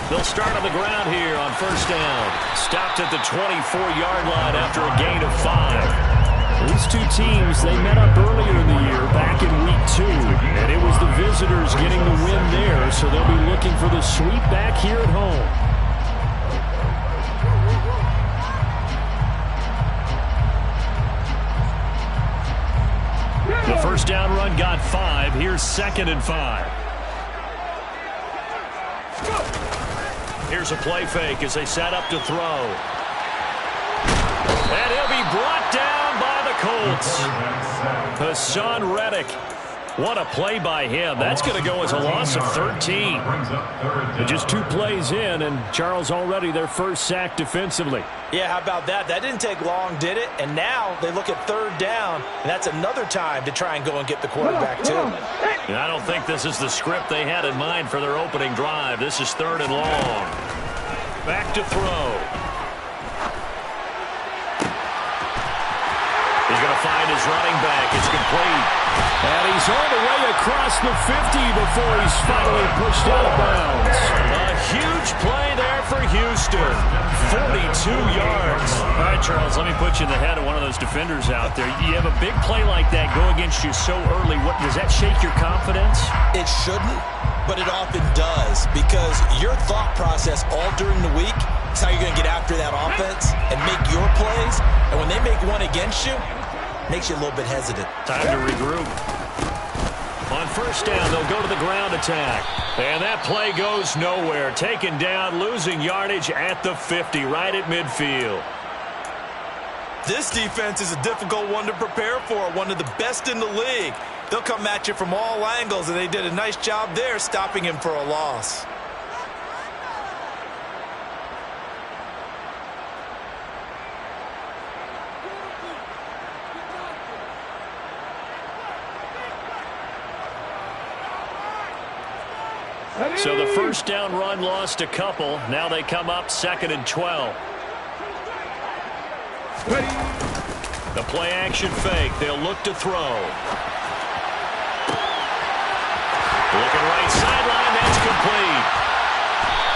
They'll start on the ground here on first down. Stopped at the 24-yard line after a gain of 5. These two teams, they met up earlier in the year, back in Week 2. And it was the visitors getting the win there, so they'll be looking for the sweep back here at home. The first down run got 5. Here's 2nd and 5. Here's a play fake as they set up to throw. And he'll be brought down by the Colts. Hassan Reddick. What a play by him. That's going to go as a loss of 13. And just 2 plays in, and Charles already their first sack defensively. Yeah, how about that? That didn't take long, did it? And now they look at 3rd down, and that's another time to try and go and get the quarterback, too. And I don't think this is the script they had in mind for their opening drive. This is 3rd and long. Back to throw. He's going to find his running back. It's complete. And he's all the way across the 50 before he's finally pushed out of bounds. A huge play there for Houston. 42 yards. All right, Charles, let me put you in the head of one of those defenders out there. You have a big play like that go against you so early. What, does that shake your confidence? It shouldn't, but it often does, because your thought process all during the week is how you're going to get after that offense and make your plays. And when they make one against you, makes you a little bit hesitant. Time to regroup. On first down, they'll go to the ground attack. And that play goes nowhere. Taken down, losing yardage at the 50, right at midfield. This defense is a difficult one to prepare for, one of the best in the league. They'll come at you from all angles, and they did a nice job there stopping him for a loss. So the first down run lost a couple. Now they come up 2nd and 12. The play action fake. They'll look to throw. Looking right sideline. That's complete.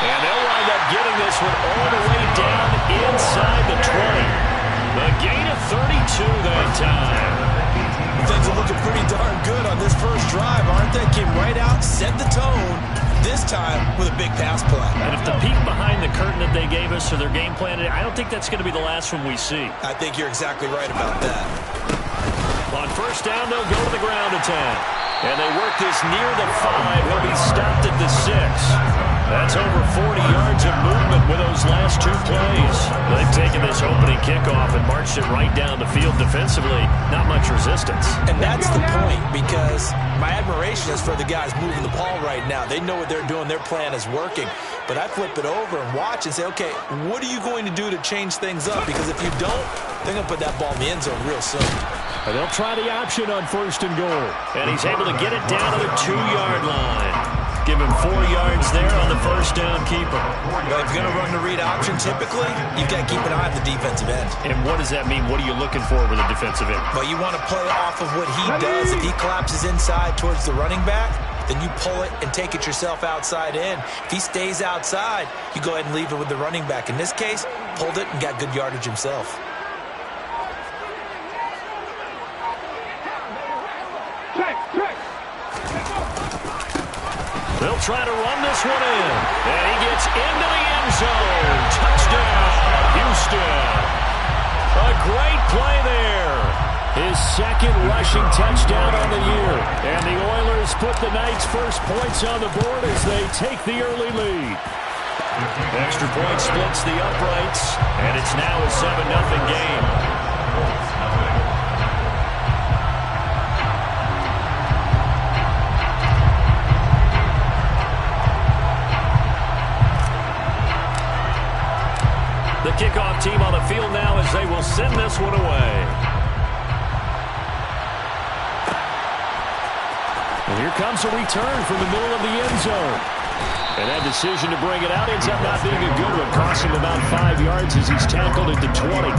And they'll wind up getting this one all the way down inside the 20. A gain of 32 that time. Things are looking pretty darn good on this first drive, aren't they? Came right out, set the tone, this time with a big pass play. And if the peek behind the curtain that they gave us or their game plan, I don't think that's going to be the last one we see. I think you're exactly right about that. On first down, they'll go to the ground attack. And they work this near the 5. He'll be stopped at the 6. That's over 40 yards of movement with those last 2 plays. They've taken this opening kickoff and marched it right down the field defensively. Not much resistance. And that's the point, because my admiration is for the guys moving the ball right now. They know what they're doing. Their plan is working. But I flip it over and watch and say, okay, what are you going to do to change things up? Because if you don't, they're going to put that ball in the end zone real soon. And they'll try the option on first and goal. And he's able to get it down to the 2-yard line. Give him 4 yards there on the first down keeper. Well, if you're going to run the read option, typically, you've got to keep an eye on the defensive end. And what does that mean? What are you looking for with a defensive end? Well, you want to play off of what he does. If he collapses inside towards the running back, then you pull it and take it yourself outside in. If he stays outside, you go ahead and leave it with the running back. In this case, pulled it and got good yardage himself. They'll try to run this one in. And he gets into the end zone. Touchdown, Houston. A great play there. His 2nd rushing touchdown on the year. And the Oilers put the Knights' first points on the board as they take the early lead. Extra point splits the uprights. And it's now a 7-0 game. The kickoff team on the field now as they will send this one away. And here comes a return from the middle of the end zone. And that decision to bring it out ends up not being a good one. Cost him about 5 yards as he's tackled at the 20.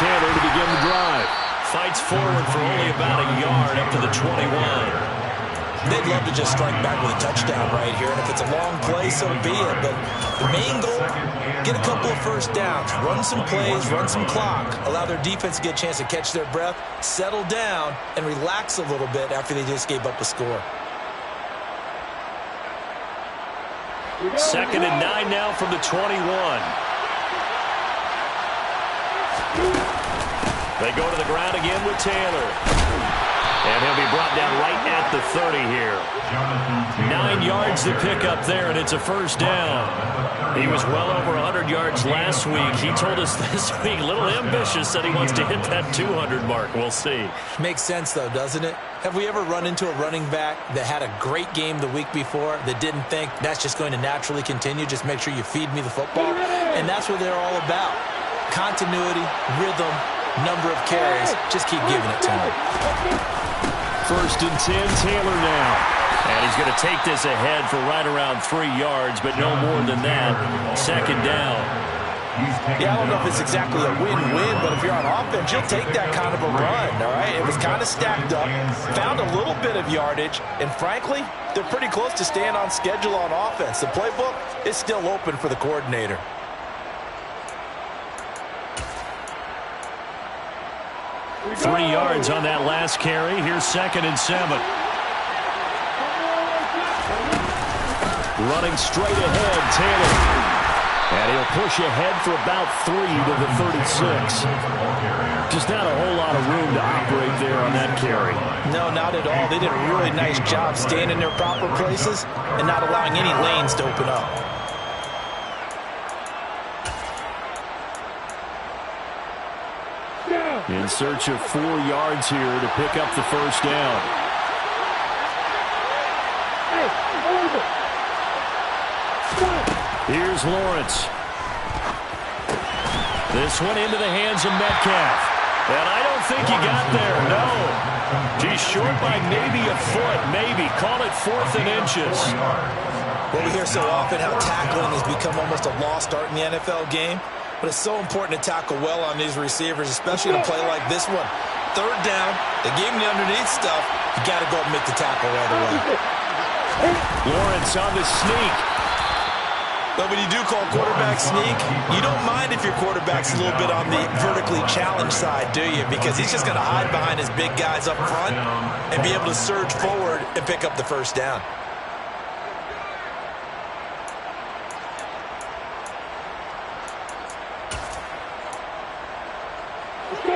Taylor to begin the drive. Fights forward for only about a yard up to the 21. They'd love to just strike back with a touchdown right here, and if it's a long play, so be it. But the main goal, get a couple of first downs, run some plays, run some clock, allow their defense to get a chance to catch their breath, settle down, and relax a little bit after they just gave up a score. 2nd and 9 now from the 21. They go to the ground again with Taylor. And he'll be brought down right at the 30 here. 9 yards to pick up there, and it's a first down. He was well over 100 yards last week. He told us this week, a little ambitious, said he wants to hit that 200 mark. We'll see. Makes sense, though, doesn't it? Have we ever run into a running back that had a great game the week before that didn't think that's just going to naturally continue? Just make sure you feed me the football. And that's what they're all about. Continuity, rhythm, number of carries. Just keep giving it to him. 1st and 10, Taylor now. And he's going to take this ahead for right around 3 yards, but no more than that. 2nd down. Yeah, I don't know if it's exactly a win-win, but if you're on offense, you'll take that kind of a run, all right? It was kind of stacked up, found a little bit of yardage, and frankly, they're pretty close to staying on schedule on offense. The playbook is still open for the coordinator. Three yards on that last carry. Here's 2nd and 7. Running straight ahead, Taylor. And he'll push ahead for about 3 to the 36. Just not a whole lot of room to operate there on that carry. No, not at all. They did a really nice job staying in their proper places and not allowing any lanes to open up. In search of 4 yards here to pick up the first down. Here's Lawrence. This one into the hands of Metcalf. And I don't think he got there, no. He's short by maybe a foot, maybe. Call it 4th and inches. Well, we hear so often how tackling has become almost a lost art in the NFL game. But it's so important to tackle well on these receivers, especially in a play like this one. 3rd down, they gave him the underneath stuff. You got to go and make the tackle right away. Lawrence on the sneak. But when you do call quarterback sneak, you don't mind if your quarterback's a little bit on the vertically challenged side, do you? Because he's just going to hide behind his big guys up front and be able to surge forward and pick up the first down.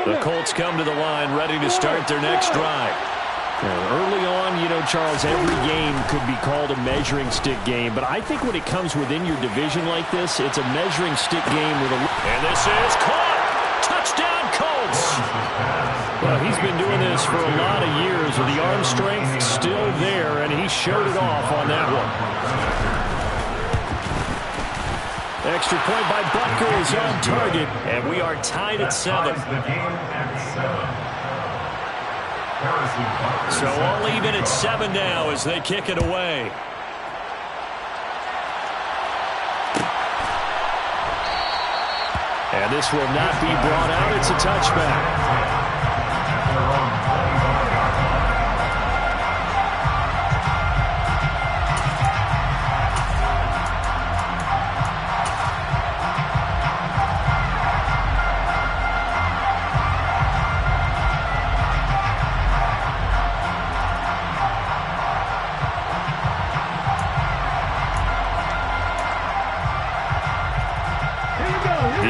The Colts come to the line, ready to start their next drive. Early on, you know, Charles, every game could be called a measuring stick game, but I think when it comes within your division like this, it's a measuring stick game with a... And this is caught! Touchdown, Colts! Well, he's been doing this for a lot of years with the arm strength still there, and he showed it off on that one. Extra point by Butker is on target, and we are tied at 7. So all even at 7 now as they kick it away. And this will not be brought out. It's a touchback.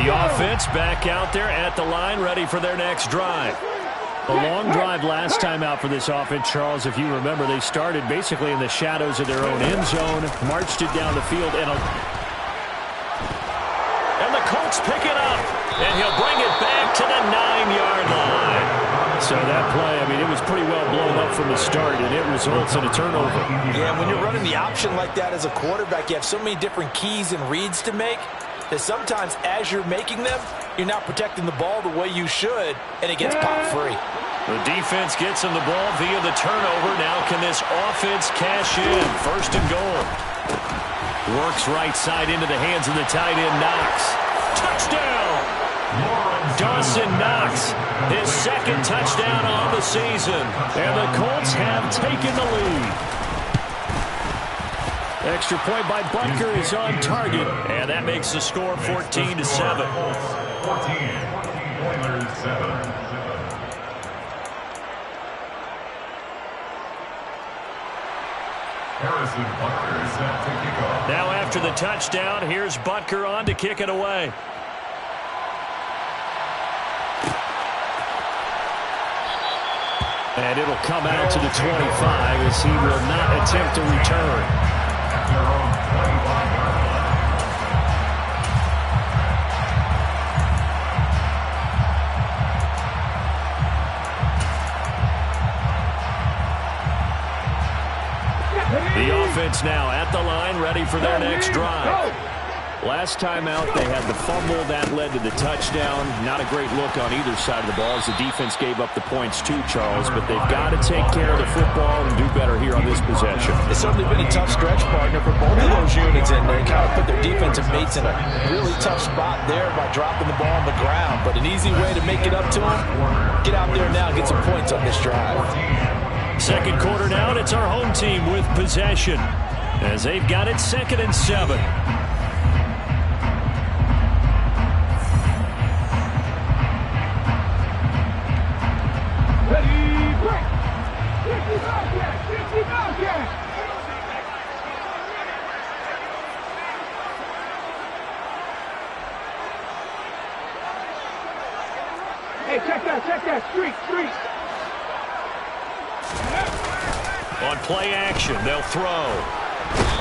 The offense back out there at the line, ready for their next drive. A long drive last time out for this offense, Charles. If you remember, they started basically in the shadows of their own end zone, marched it down the field, and the Colts pick it up, and he'll bring it back to the 9-yard line. So that play, I mean, it was pretty well blown up from the start, and it results in a turnover. Yeah, when you're running the option like that as a quarterback, you have so many different keys and reads to make that sometimes as you're making them, you're not protecting the ball the way you should, and it gets popped free. The defense gets him the ball via the turnover. Now can this offense cash in? 1st and goal. Works right side into the hands of the tight end, Knox. Touchdown! Dawson Knox, his second touchdown on the season. And the Colts have taken the lead. Extra point by Butker is on target. And that makes the score 14-7. 14-7. Harrison Butker is set to kick off. Now after the touchdown, here's Butker on to kick it away. And it'll come out to the 25 as he will not attempt to return. At their own 25-yard line. The offense now at the line, ready for their next drive. Last time out, they had the fumble. That led to the touchdown. Not a great look on either side of the ball as the defense gave up the points too, Charles. But they've got to take care of the football and do better here on this possession. It's certainly been a tough stretch, partner, for both of those units in there. Kind of put their defensive mates in a really tough spot there by dropping the ball on the ground. But an easy way to make it up to them, get out there now and get some points on this drive. Second quarter now, and it's our home team with possession as they've got it 2nd and 7. Hey, check that, street. On play action, they'll throw.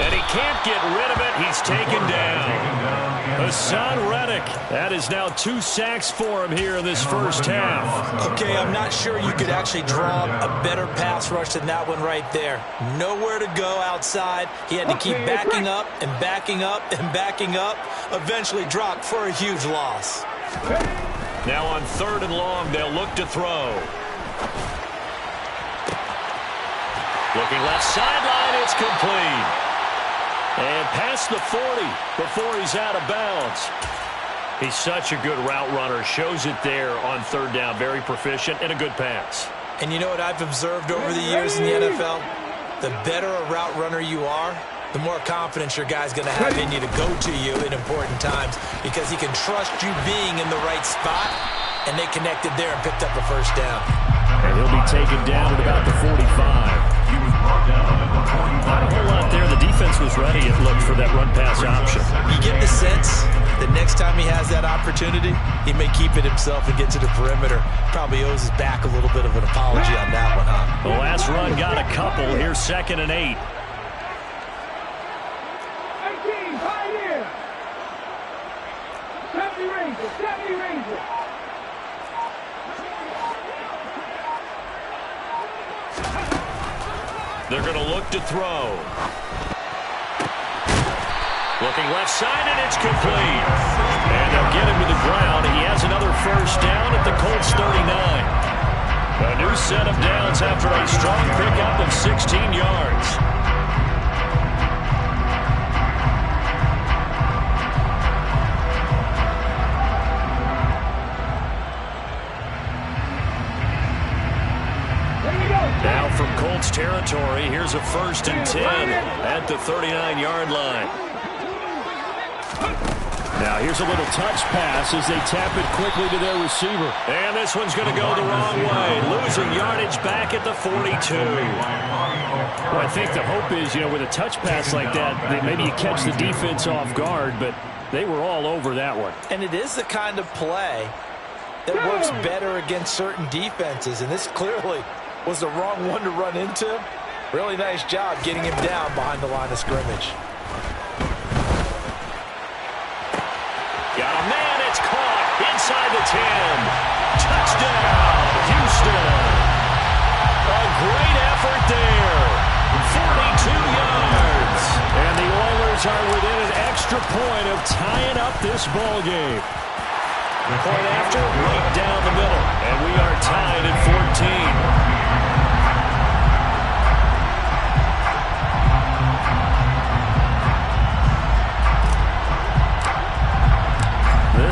And he can't get rid of it. He's taken down. Haason Reddick. That is now 2 sacks for him here in this first half. Okay, I'm not sure you could actually draw a better pass rush than that one right there. Nowhere to go outside. He had to keep backing up and backing up and backing up. Eventually dropped for a huge loss. Now on 3rd and long, they'll look to throw. Looking left sideline, it's complete. And past the 40 before he's out of bounds. He's such a good route runner. Shows it there on 3rd down. Very proficient and a good pass. And you know what I've observed over the years in the NFL? The better a route runner you are, the more confidence your guy's going to have in you to go to you in important times because he can trust you being in the right spot, and they connected there and picked up a first down. And he'll be taken down at about the 45. He was brought down at the 45. Not a whole lot there. The defense was ready, it looked, for that run-pass option. You get the sense that next time he has that opportunity, he may keep it himself and get to the perimeter. Probably owes his back a little bit of an apology on that one, huh? The last run got a couple. Here's 2nd and 8. 18, Pioneer. 70 Rangers. They're going to look to throw. Looking left side, and it's complete. And they'll get him to the ground. He has another first down at the Colts 39. A new set of downs after a strong pickup of 16 yards. Now from Colts territory, here's a 1st and 10 at the 39-yard line. Now here's a little touch pass as they tap it quickly to their receiver. And this one's going to go the wrong way. Losing yardage back at the 42. Well, I think the hope is, with a touch pass like that, that maybe you catch the defense off guard, but they were all over that one. And it is the kind of play that works better against certain defenses, and this clearly was the wrong one to run into. Really nice job getting him down behind the line of scrimmage. Got a man, it's caught inside the 10. Touchdown, Houston. A great effort there. 42 yards. And the Oilers are within an extra point of tying up this ball game. Point after, right down the middle. And we are tied at 14.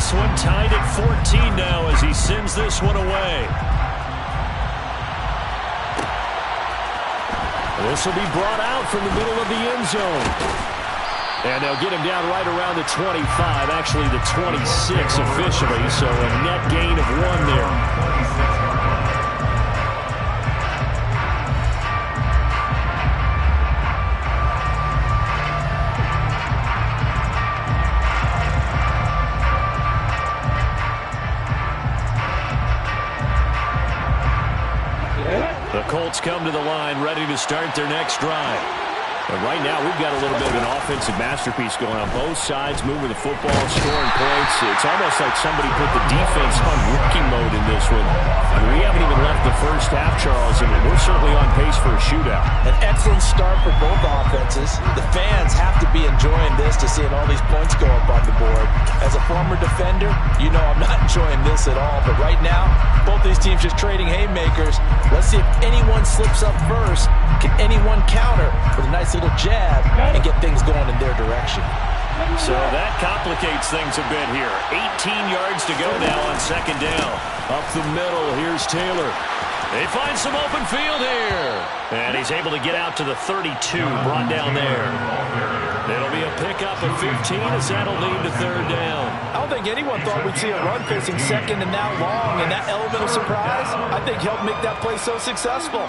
This one tied at 14 now as he sends this one away. This will be brought out from the middle of the end zone. And they'll get him down right around the 25, actually the 26 officially, so a net gain of 1 there. The Colts come to the line, ready to start their next drive. And right now, we've got a little bit of an offensive masterpiece going on both sides, moving the football, scoring points. It's almost like somebody put the defense on rookie mode in this one. I mean, we haven't even left the first half, Charles, and we're certainly on pace for a shootout. An excellent start for both offenses. The fans have to be enjoying this to seeing all these points go up on the board. As a former defender, you know I'm not enjoying this at all. But right now, both these teams just trading haymakers. Let's see if anyone slips up first. Can anyone counter with a nice little jab and get things going in their direction? So that complicates things a bit here. 18 yards to go now on second down. Up the middle, here's Taylor. They find some open field here. And he's able to get out to the 32, brought down there. It'll be a pickup of 15 as that'll lead to third down. I don't think anyone thought we'd see a run facing second and that long, and that element of surprise, I think, helped make that play so successful.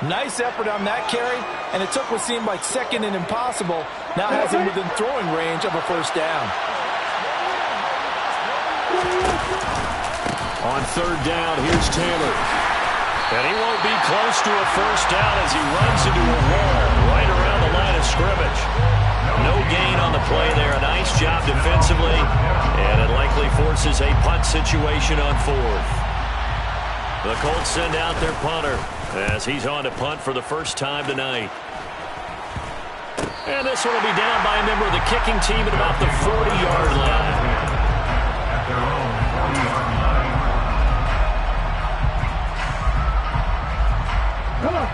Nice effort on that carry, and it took what seemed like second and impossible, now has him within throwing range of a first down. On third down, here's Taylor. And he won't be close to a first down as he runs into a wall right around the line of scrimmage. No gain on the play there. A nice job defensively, and it likely forces a punt situation on fourth. The Colts send out their punter as he's on to punt for the first time tonight. And this one will be down by a member of the kicking team at about the 40-yard line. At their own 40-yard line.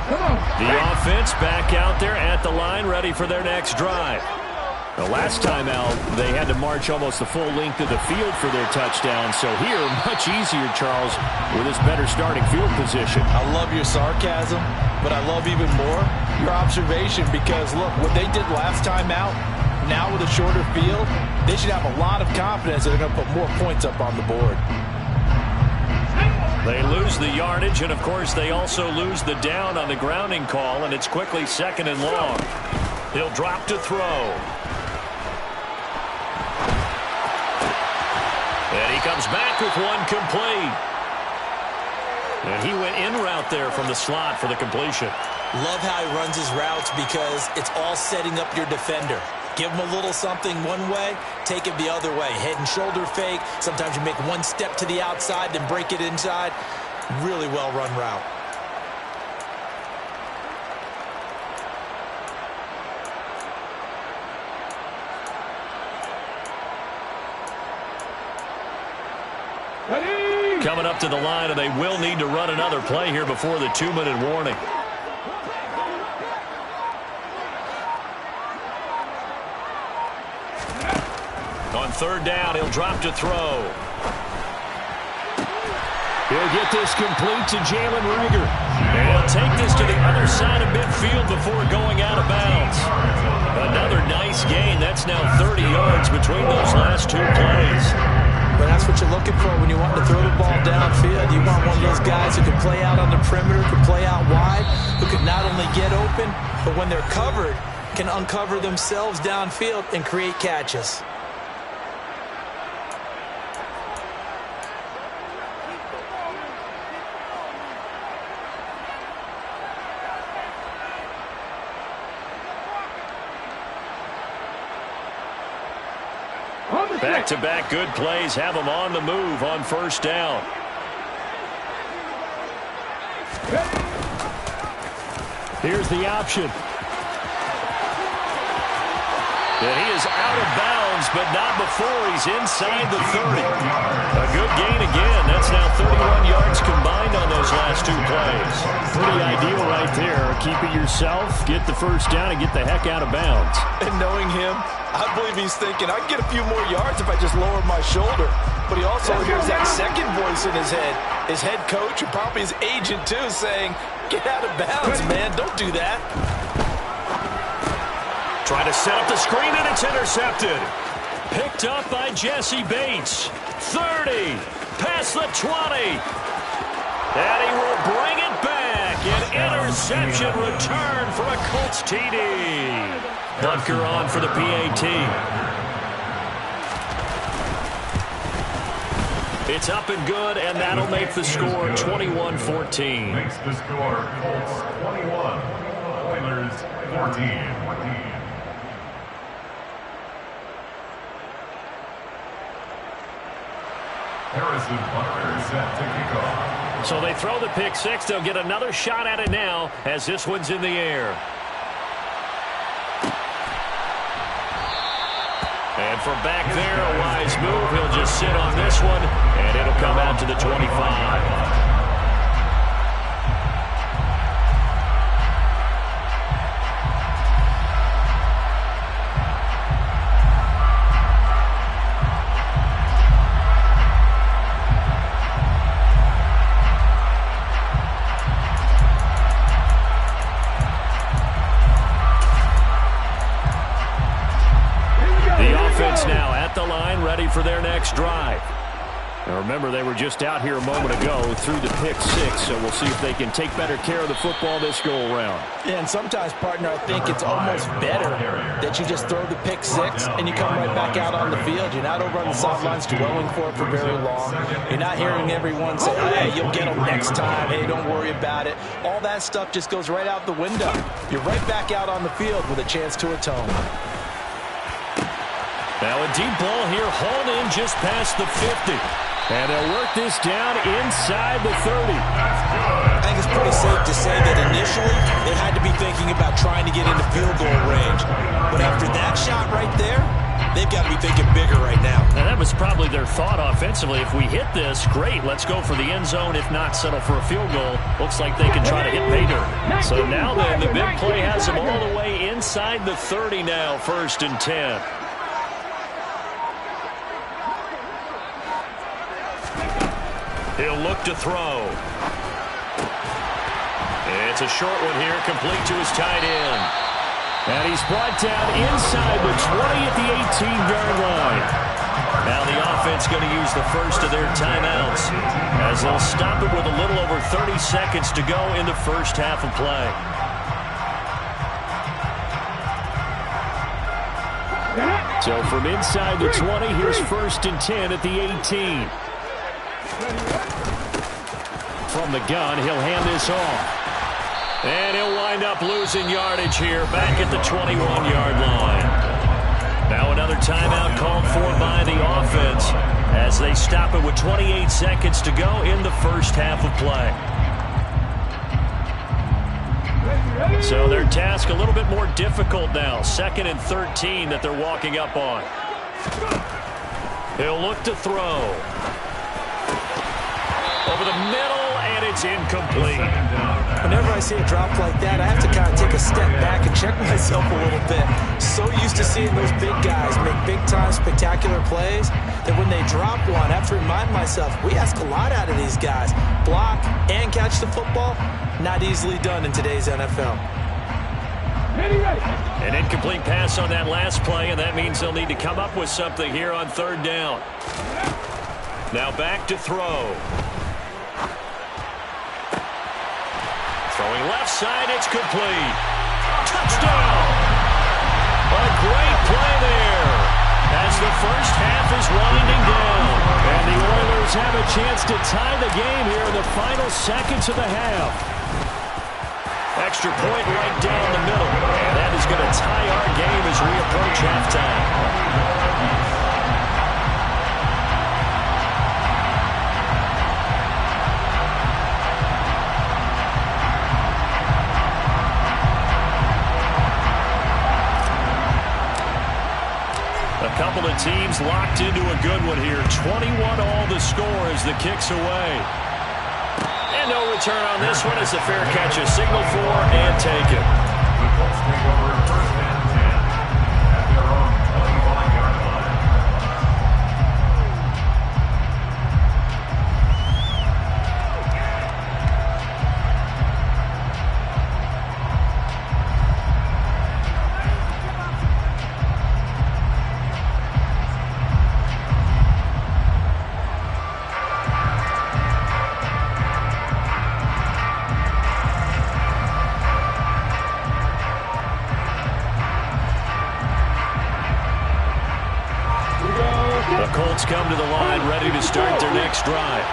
Come on. The offense back out there at the line, ready for their next drive. The last time out, they had to march almost the full length of the field for their touchdown. So here, much easier, Charles, with this better starting field position. I love your sarcasm, but I love even more your observation because, look, what they did last time out, now with a shorter field, they should have a lot of confidence that they're going to put more points up on the board. They lose the yardage, and, of course, they also lose the down on the grounding call, and it's quickly second and long. He'll drop to throw. And he comes back with one complete. And he went in route there from the slot for the completion. Love how he runs his routes because it's all setting up your defender. Give him a little something one way, take it the other way. Head and shoulder fake. Sometimes you make one step to the outside, then break it inside. Really well run route. Ready? Coming up to the line, and they will need to run another play here before the 2-minute warning. On third down, he'll drop to throw. He'll get this complete to Jalen Reagor. And he'll take this to the other side of midfield before going out of bounds. Another nice gain. That's now 30 yards between those last two plays. But that's what you're looking for when you want to throw the ball downfield. You want one of those guys who can play out on the perimeter, can play out wide, who can not only get open, but when they're covered, can uncover themselves downfield and create catches. Back-to-back good plays have them on the move on first down. Here's the option. And he is out of bounds bounds, but not before he's inside the 30. A good gain again. That's now 31 yards combined on those last two plays. Pretty ideal right there. Keep it yourself, get the first down, and get the heck out of bounds. And knowing him, I believe he's thinking, I can get a few more yards if I just lower my shoulder. But he also hears that second voice in his head, his head coach and probably his agent too, saying, get out of bounds, man. Don't do that. Try to set up the screen, and it's intercepted. Picked up by Jesse Bates. 30, past the 20. And he will bring it back. An interception return for a Colts TD. Butker on for the PAT. It's up and good, and that'll make the score 21-14. Makes the score Colts 21, Oilers 14. Harrison Butker set to kick off. So they throw the pick six. They'll get another shot at it now as this one's in the air. And from back there, a wise move. He'll just sit on this one, and it'll come out to the 25. Now at the line, ready for their next drive. Now remember, they were just out here a moment ago through the pick six, so we'll see if they can take better care of the football this go-around. Yeah, and sometimes, partner, I think it's almost better that you just throw the pick six and you come right back out on the field. You're not over on the sidelines dwelling for it for very long. You're not hearing everyone say, hey, you'll get them next time. Hey, don't worry about it. All that stuff just goes right out the window. You're right back out on the field with a chance to atone. Now a deep ball here, hauled in just past the 50. And they'll work this down inside the 30. I think it's pretty safe to say that initially they had to be thinking about trying to get into field goal range. But after that shot right there, they've got to be thinking bigger right now. Now that was probably their thought offensively. If we hit this, great, let's go for the end zone. If not, settle for a field goal. Looks like they can try to hit pay dirt. So now then, the big play has them all the way inside the 30 now, 1st and 10. He'll look to throw. It's a short one here, complete to his tight end. And he's brought down inside the 20 at the 18-yard line. Now the offense going to use the first of their timeouts as they'll stop it with a little over 30 seconds to go in the first half of play. So from inside the 20, here's 1st and 10 at the 18. From the gun, he'll hand this off. And he'll wind up losing yardage here back at the 21-yard line. Now another timeout called for by the offense as they stop it with 28 seconds to go in the first half of play. So their task a little bit more difficult now. 2nd and 13 that they're walking up on. He'll look to throw. Over the middle, and it's incomplete. Whenever I see a drop like that, I have to kind of take a step back and check myself a little bit. So used to seeing those big guys make big-time spectacular plays that when they drop one, I have to remind myself, we ask a lot out of these guys. Block and catch the football, not easily done in today's NFL. An incomplete pass on that last play, and that means they'll need to come up with something here on 3rd down. Now back to throw. Throwing left side, it's complete. Touchdown! A great play there as the first half is winding down. And the Oilers have a chance to tie the game here in the final seconds of the half. Extra point right down the middle. And that is going to tie our game as we approach halftime. couple of teams locked into a good one here. 21 all the score as the kick's away. And no return on this one as the fair catch is signaled for and taken. The Colts take over first and 10 at their own 25-yard line. Come to the line, ready to start their next drive.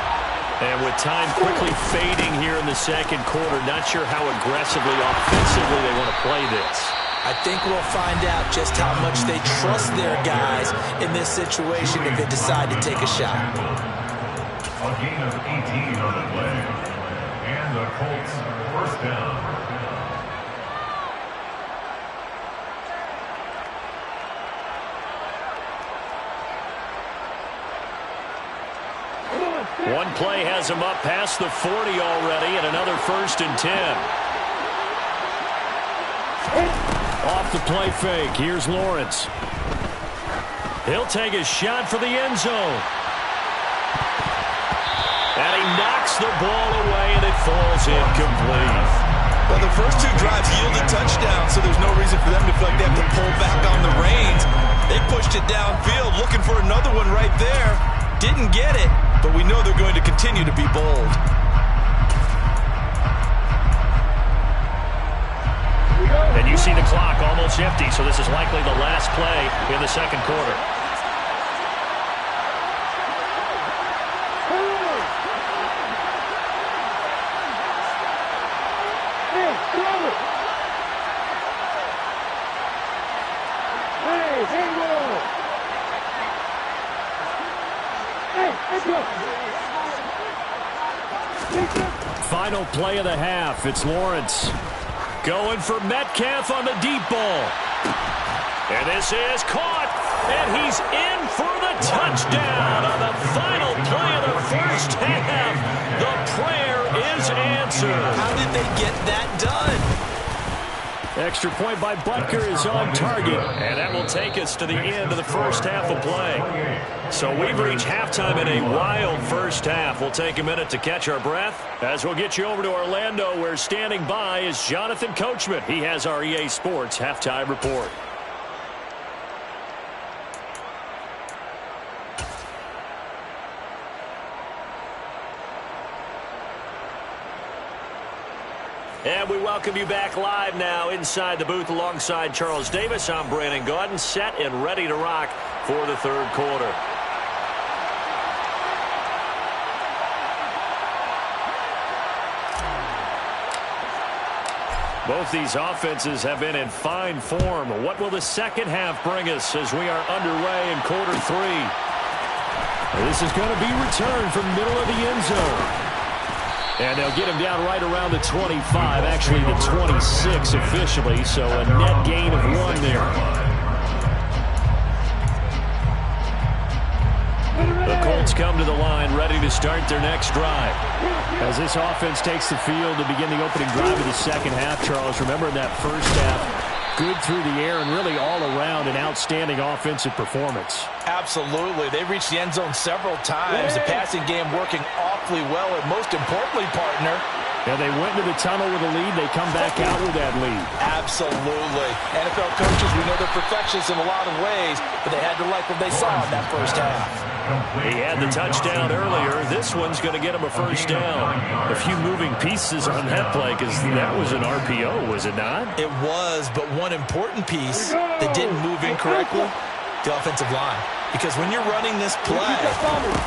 And with time quickly fading here in the second quarter, not sure how aggressively, offensively they want to play this. I think we'll find out just how much they trust their guys in this situation if they decide to take a shot. A gain of 18 on the play. And the Colts first down. One play has him up past the 40 already, and another first and 10. Off the play fake, here's Lawrence. He'll take a shot for the end zone. And he knocks the ball away, and it falls incomplete. Well, the first two drives yielded touchdowns, so there's no reason for them to feel like they have to pull back on the reins. They pushed it downfield, looking for another one right there. Didn't get it, but we know they're going to continue to be bold. And you see the clock almost empty, so this is likely the last play in the second quarter. Final play of the half. It's Lawrence going for Metcalf on the deep ball. And this is caught. And he's in for the touchdown on the final play of the first half. The prayer is answered. How did they get that done? Extra point by Butker is on target. And that will take us to the end of the first half of play. So we've reached halftime in a wild first half. We'll take a minute to catch our breath as we'll get you over to Orlando, where standing by is Jonathan Coachman. He has our EA Sports halftime report. And we welcome you back live now inside the booth alongside Charles Davis. I'm Brandon Gaudin, set and ready to rock for the third quarter. Both these offenses have been in fine form. What will the second half bring us as we are underway in quarter three? This is going to be returned from the middle of the end zone. And they'll get him down right around the 25, actually the 26 officially, so a net gain of 1 there. The Colts come to the line ready to start their next drive. As this offense takes the field to begin the opening drive of the second half, Charles, remember in that first half, good through the air and really all around an outstanding offensive performance. Absolutely. They reached the end zone several times. The passing game working awfully well, and most importantly, partner, yeah, they went into the tunnel with a lead. They come back out with that lead. Absolutely. NFL coaches, we know they're perfectionists in a lot of ways, but they had to like what they saw in that first half. He had the touchdown earlier. This one's going to get him a first down. A few moving pieces on that play because that was an RPO, was it not? It was, but one important piece that didn't move incorrectly, the offensive line. Because when you're running this play,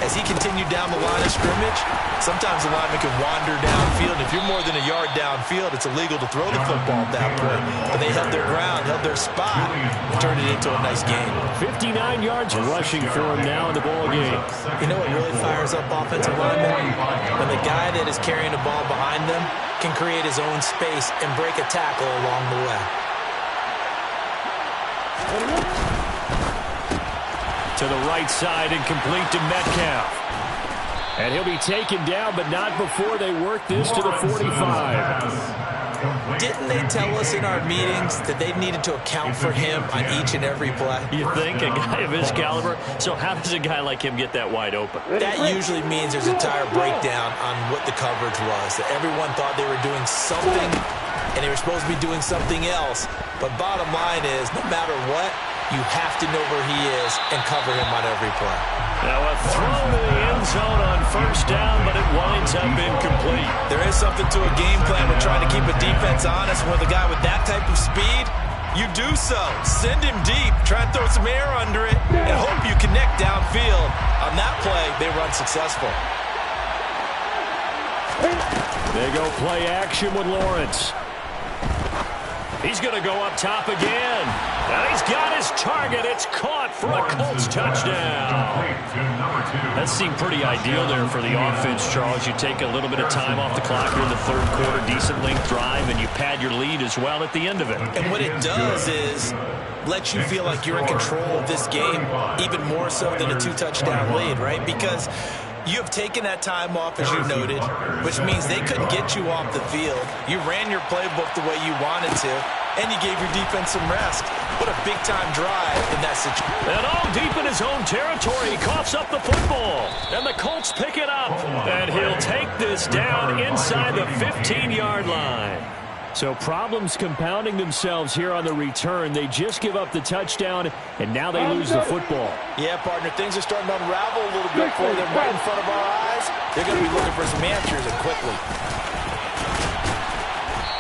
as he continued down the line of scrimmage, sometimes the lineman can wander downfield. And if you're more than a yard downfield, it's illegal to throw the football at that point. But they held their ground, held their spot, and turned it into a nice game. 59 yards rushing for him now in the ball game. You know what really fires up offensive linemen? When the guy that is carrying the ball behind them can create his own space and break a tackle along the way. To the right side and complete to Metcalf. And he'll be taken down, but not before they work this to the 45. Didn't they tell us in our meetings that they needed to account for him on each and every play? You think a guy of his caliber? So how does a guy like him get that wide open? That usually means there's a tire breakdown on what the coverage was. That everyone thought they were doing something, and they were supposed to be doing something else. But bottom line is, no matter what, you have to know where he is and cover him on every play. Now a throw to the end zone on first down, but it winds up incomplete. There is something to a game plan with trying to keep a defense honest. With a guy with that type of speed, you do so. Send him deep, try and throw some air under it, and hope you connect downfield. On that play, they run successful. They go play action with Lawrence. He's going to go up top again. And he's got his target. It's caught for a Colts touchdown. That seemed pretty ideal there for the offense, Charles. You take a little bit of time off the clock here in the third quarter, decent length drive, and you pad your lead as well at the end of it. And what it does is let you feel like you're in control of this game, even more so than a two-touchdown lead, right? Because you have taken that time off, as you noted, which means they couldn't get you off the field. You ran your playbook the way you wanted to, and you gave your defense some rest. What a big-time drive in that situation. And all deep in his own territory, he coughs up the football. And the Colts pick it up. And he'll take this down inside the 15-yard line. So problems compounding themselves here on the return. They just give up the touchdown, and now they lose the football. Yeah, partner, things are starting to unravel a little bit for them right in front of our eyes. They're going to be looking for some answers, and quickly.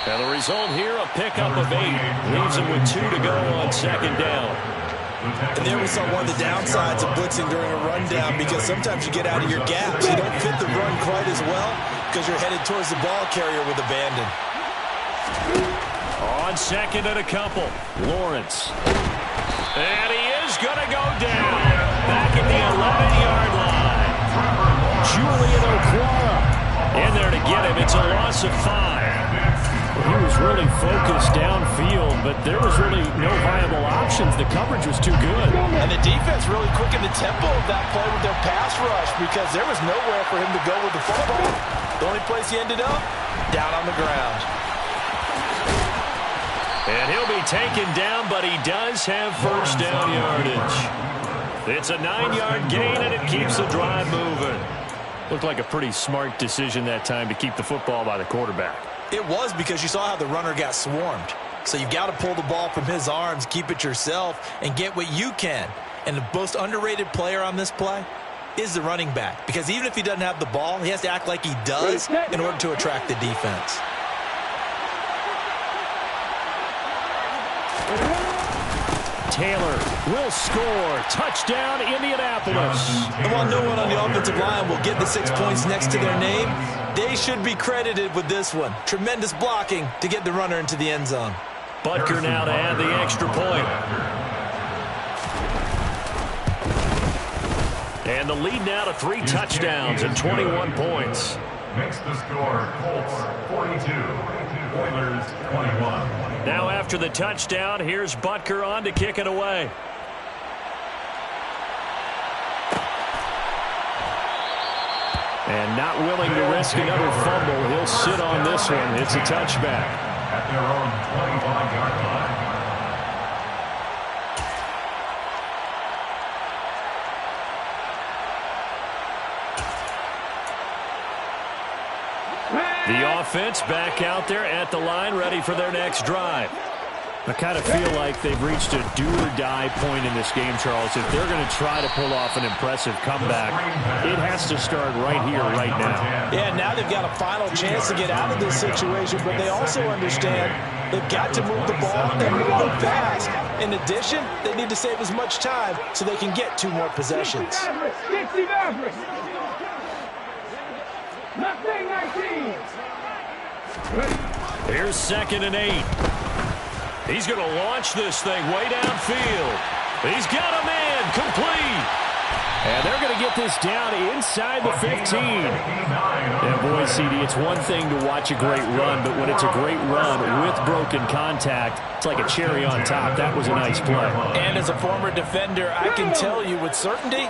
And the result here, a pickup of 8. Leaves them with 2 to go on second down. And there we saw one of the downsides of blitzing during a rundown, because sometimes you get out of your gaps. You don't fit the run quite as well because you're headed towards the ball carrier with abandon. On second and a couple, Lawrence. And he is going to go down. Back at the 11-yard line. Julian Okwara in there to get him. It's a loss of 5. He was really focused downfield, but there was really no viable options. The coverage was too good. And the defense really quickened the tempo of that play with their pass rush, because there was nowhere for him to go with the football. The only place he ended up, down on the ground. And he'll be taken down, but he does have first down yardage. It's a 9-yard gain, and it keeps the drive moving. Looked like a pretty smart decision that time to keep the football by the quarterback. It was, because you saw how the runner got swarmed. So you've got to pull the ball from his arms, keep it yourself, and get what you can. And the most underrated player on this play is the running back. Because even if he doesn't have the ball, he has to act like he does in order to attract the defense. Taylor will score. Touchdown, Indianapolis. And while no one on the offensive line will get the 6 points next to their name, they should be credited with this one. Tremendous blocking to get the runner into the end zone. Butker now to add the extra point. And the lead now to 3 touchdowns and 21 points. Makes the score Colts 42, Oilers 21. Now after the touchdown, here's Butker on to kick it away. And not willing to risk another fumble, he'll sit on this one. It's a touchback. At their own 25-yard line. The offense back out there at the line, ready for their next drive. I kind of feel like they've reached a do-or-die point in this game, Charles. If they're going to try to pull off an impressive comeback, it has to start right here, right now. Yeah, now they've got a final chance to get out of this situation, but they also understand they've got to move the ball and move it fast. In addition, they need to save as much time so they can get 2 more possessions. Dixie Maverick. Mustang 19. Here's second and 8. He's going to launch this thing way downfield. He's got a man complete. And they're going to get this down inside the 15. And boy, CD, it's one thing to watch a great run, but when it's a great run with broken contact, it's like a cherry on top. That was a nice play. And as a former defender, I can tell you with certainty,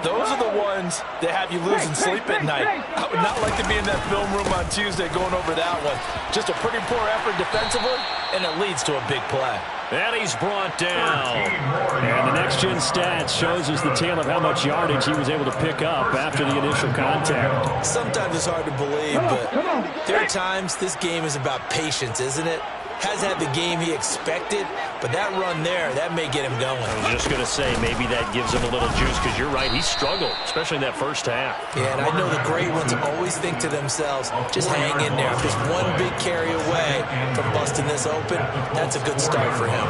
those are the ones that have you losing sleep at night. I would not like to be in that film room on Tuesday going over that one. Just a pretty poor effort defensively, and it leads to a big play. And he's brought down. And the next-gen stats shows us the tale of how much yardage he was able to pick up after the initial contact. Sometimes it's hard to believe, but there are times this game is about patience, isn't it? Hasn't had the game he expected, but that run there, that may get him going. I was just going to say, maybe that gives him a little juice, because you're right, he struggled, especially in that first half. Yeah, and I know the great ones always think to themselves, just hang in there. If there's one big carry away from busting this open, that's a good start for him.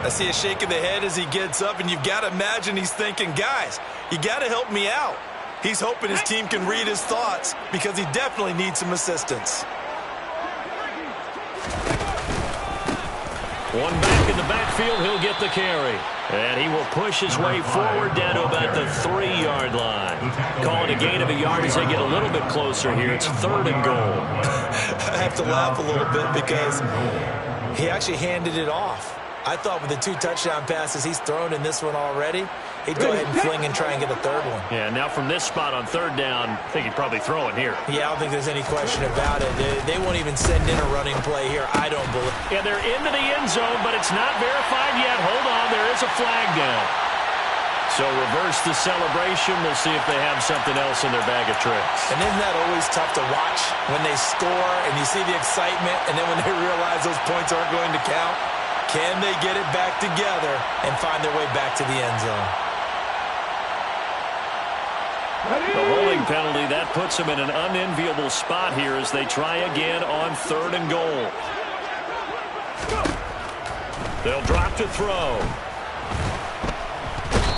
I see a shake of the head as he gets up, and you've got to imagine he's thinking, guys, you got to help me out. He's hoping his team can read his thoughts, because he definitely needs some assistance. One back in the backfield, he'll get the carry. And he will push his way forward down to about the 3-yard line. Calling a gain of a yard as they get a little bit closer here. It's 3rd and goal. I have to laugh a little bit because he actually handed it off. I thought with the 2 touchdown passes he's thrown in this one already, he'd go ahead and fling and try and get a 3rd one. Yeah, now from this spot on 3rd down, I think he'd probably throw it here. Yeah, I don't think there's any question about it. They won't even send in a running play here, I don't believe. And they're into the end zone, but it's not verified yet. Hold on, there is a flag down. So reverse the celebration. We'll see if they have something else in their bag of tricks. And isn't that always tough to watch when they score and you see the excitement, and then when they realize those points aren't going to count? Can they get it back together and find their way back to the end zone? The holding penalty, that puts them in an unenviable spot here as they try again on 3rd and goal. They'll drop to throw.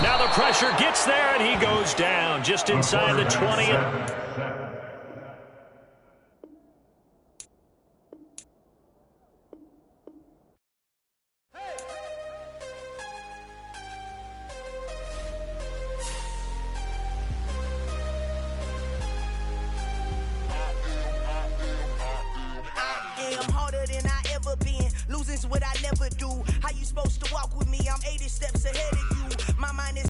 Now the pressure gets there, and he goes down just inside the 20th. Losing's what I never do. How you supposed to walk with me? I'm 80 steps ahead of you. My mind is